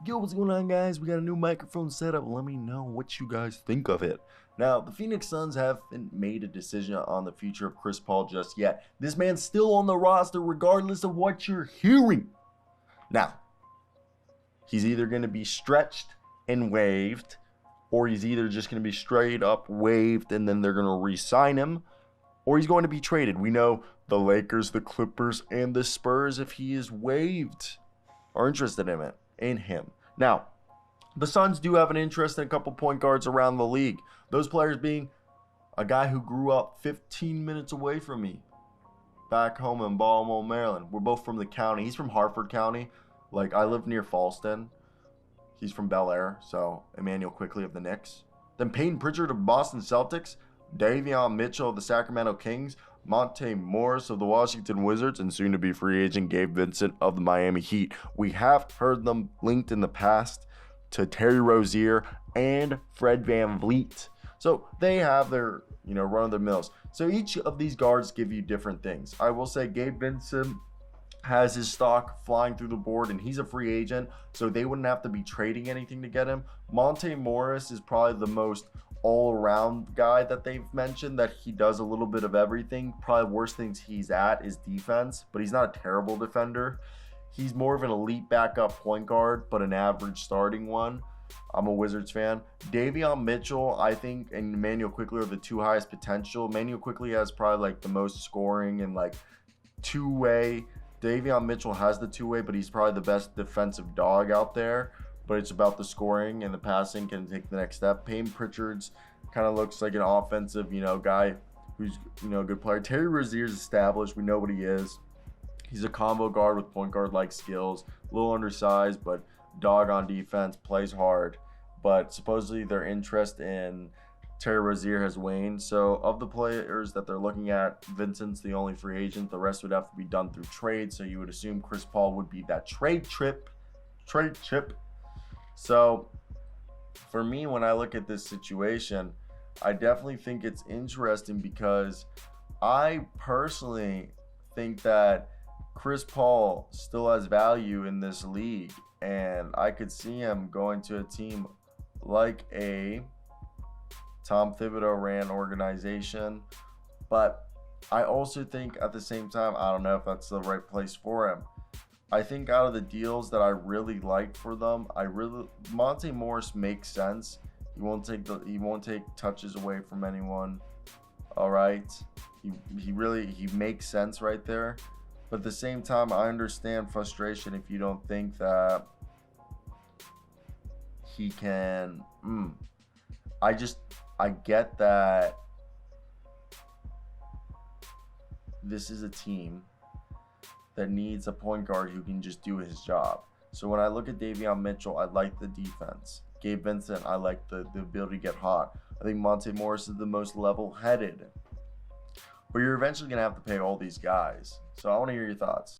Yo, what's going on, guys? We got a new microphone setup. Let me know what you guys think of it. Now, the Phoenix Suns haven't made a decision on the future of Chris Paul just yet. This man's still on the roster regardless of what you're hearing. Now, he's either going to be stretched and waived, or he's either just going to be straight up waived and then they're going to re-sign him, or he's going to be traded. We know the Lakers, the Clippers, and the Spurs, if he is waived, are interested in him. Now, the Suns do have an interest in a couple point guards around the league. Those players being a guy who grew up 15 minutes away from me back home in Baltimore, Maryland. We're both from the county. He's from Harford County. Like, I live near Fallston. He's from Bel Air, so Immanuel Quickley of the Knicks. Then Payton Pritchard of Boston Celtics. Davion Mitchell of the Sacramento Kings. Monte Morris of the Washington Wizards, and soon-to-be free agent Gabe Vincent of the Miami Heat. We have heard them linked in the past to Terry Rozier and Fred VanVleet. So they have their, run-of-the-mills. So each of these guards give you different things. I will say Gabe Vincent has his stock flying through the board, and he's a free agent, so they wouldn't have to be trading anything to get him. Monte Morris is probably the most all-around guy that they've mentioned, that he does a little bit of everything. Probably worst things he's at is defense, but he's not a terrible defender. He's more of an elite backup point guard, but an average starting one. I'm a Wizards fan. Davion Mitchell, I think, and Immanuel Quickley are the two highest potential. Immanuel Quickley has probably like the most scoring and like two-way. Davion Mitchell has the two-way, but he's probably the best defensive dog out there. But it's about the scoring, and the passing can take the next step. Payton Pritchard's kind of looks like an offensive, guy who's, a good player. Terry Rozier's established. We know what he is. He's a combo guard with point guard-like skills. A little undersized, but dog on defense, plays hard. But supposedly their interest in Terry Rozier has waned. So of the players that they're looking at, Vincent's the only free agent. The rest would have to be done through trade. So you would assume Chris Paul would be that trade chip. So for me, when I look at this situation, I definitely think it's interesting because I personally think that Chris Paul still has value in this league, and I could see him going to a team like a Tom Thibodeau ran organization. But I also think at the same time, I don't know if that's the right place for him. I think out of the deals that I really like for them, Monte Morris makes sense. He won't take touches away from anyone. All right, he makes sense right there. But at the same time, I understand frustration if you don't think that he can. I get that this is a team that needs a point guard who can just do his job. So when I look at Davion Mitchell, I like the defense. Gabe Vincent, I like the ability to get hot. I think Monte Morris is the most level-headed. But you're eventually going to have to pay all these guys. So I want to hear your thoughts.